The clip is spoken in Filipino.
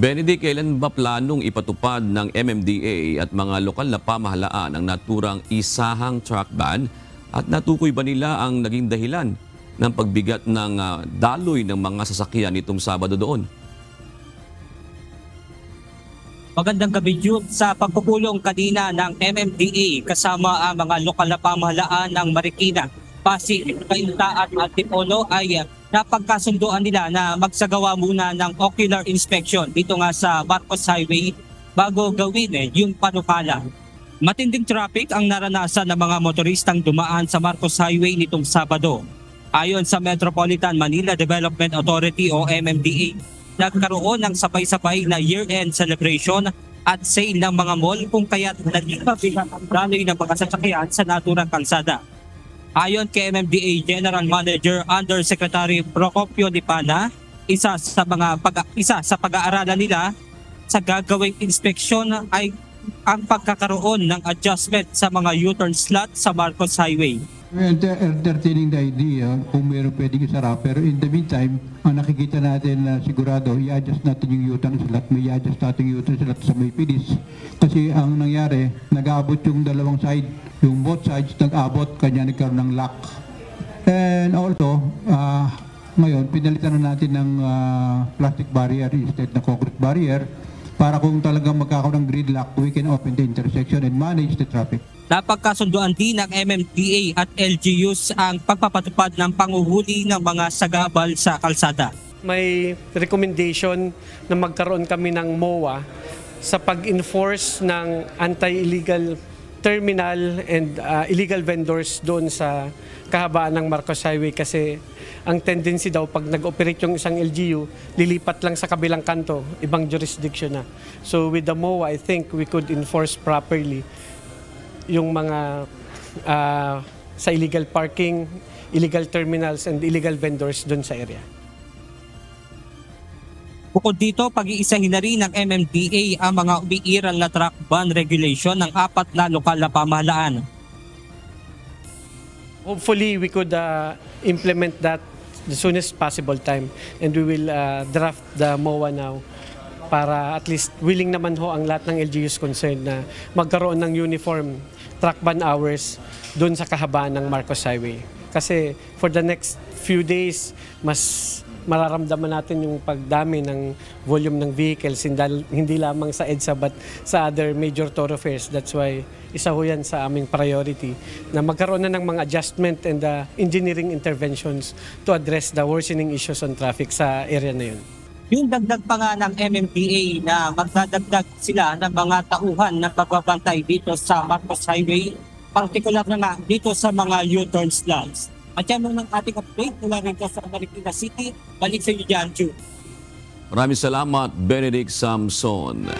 Benedict, kailan ba planong ipatupad ng MMDA at mga lokal na pamahalaan ang naturang isahang truck ban at natukoy ba nila ang naging dahilan ng pagbigat ng daloy ng mga sasakyan nitong Sabado doon? Magandang gabi, Jude. Sa pagpupulong kanina ng MMDA kasama ang mga lokal na pamahalaan ng Marikina, Pasig, Cainta at Antipolo ay napagkasunduan nila na magsagawa muna ng ocular inspection dito nga sa Marcos Highway bago gawin yung panukala. Matinding traffic ang naranasan ng mga motoristang dumaan sa Marcos Highway nitong Sabado. Ayon sa Metropolitan Manila Development Authority o MMDA, nagkaroon ng sabay-sabay na year-end celebration at sale ng mga mall kung kaya't naging mabigat ang daloy ng mga sasakyan sa naturang kalsada. Ayon kay MMDA General Manager Undersecretary Procopio Lipana, isa sa pag-aaralan nila sa gagawing inspeksyon ay ang pagkakaroon ng adjustment sa mga U-turn slot sa Marcos Highway. We're entertaining the idea kung mayroon pwedeng isara, pero in the meantime, ang nakikita natin na sigurado, i-adjust natin yung U-turn slot, may i-adjust natin yung U-turn slot sa may pilis. Kasi ang nangyari, nag-aabot yung dalawang side, yung both sides nag-abot, kanya nagkaroon ng lock. And also, ngayon, pinalitan na natin ng plastic barrier instead na concrete barrier para kung talagang magkakaroon ng gridlock, we can open the intersection and manage the traffic. Napagkasunduan din ng MMDA at LGUs ang pagpapatupad ng panguhuli ng mga sagabal sa kalsada. May recommendation na magkaroon kami ng MOA sa pag-enforce ng anti-illegal terminal and illegal vendors doon sa kahabaan ng Marcos Highway kasi ang tendency daw pag nag-operate yung isang LGU, lilipat lang sa kabilang kanto, ibang jurisdiction na. So with the MOA, I think we could enforce properly yung mga sa illegal parking, illegal terminals, and illegal vendors doon sa area. Bukod dito, pag-iisahin na rin ng MMDA ang mga umiiral na truck ban regulation ng 4 na lokal na pamahalaan. Hopefully, we could implement that the soonest possible time and we will draft the MOA now para at least willing naman ho ang lahat ng LGUs concerned na magkaroon ng uniform truck ban hours doon sa kahabaan ng Marcos Highway. Kasi for the next few days, mas mararamdaman natin yung pagdami ng volume ng vehicles, hindi lamang sa EDSA but sa other major thoroughfares. That's why isa ho yan sa aming priority na magkaroon na ng mga adjustment and engineering interventions to address the worsening issues on traffic sa area na yun. Yung dagdag pa nga ng MMDA na magdadagdag sila ng mga tauhan na pagbabantay dito sa Marcos Highway, partikular na nga dito sa mga U-turn slots. At yan ng ating update mula rito sa Marikina City. Balik sa inyo dyan, Jude. Maraming salamat, Benedict Samson.